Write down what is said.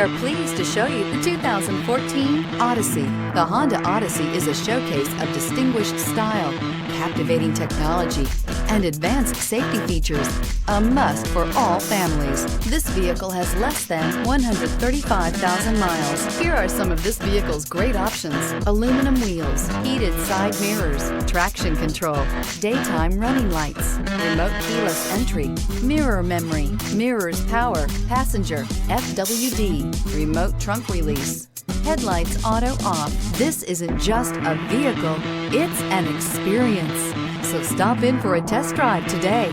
are pleased to show you the 2014 Odyssey. The Honda Odyssey is a showcase of distinguished style, captivating technology, and advanced safety features. A must for all families. This vehicle has less than 135,000 miles. Here are some of this vehicle's great options: aluminum wheels, heated side mirrors, traction control, daytime running lights, remote keyless entry, mirror memory, mirrors power, passenger, FWD, remote trunk release, headlights auto off. This isn't just a vehicle, it's an experience. So stop in for a test drive today.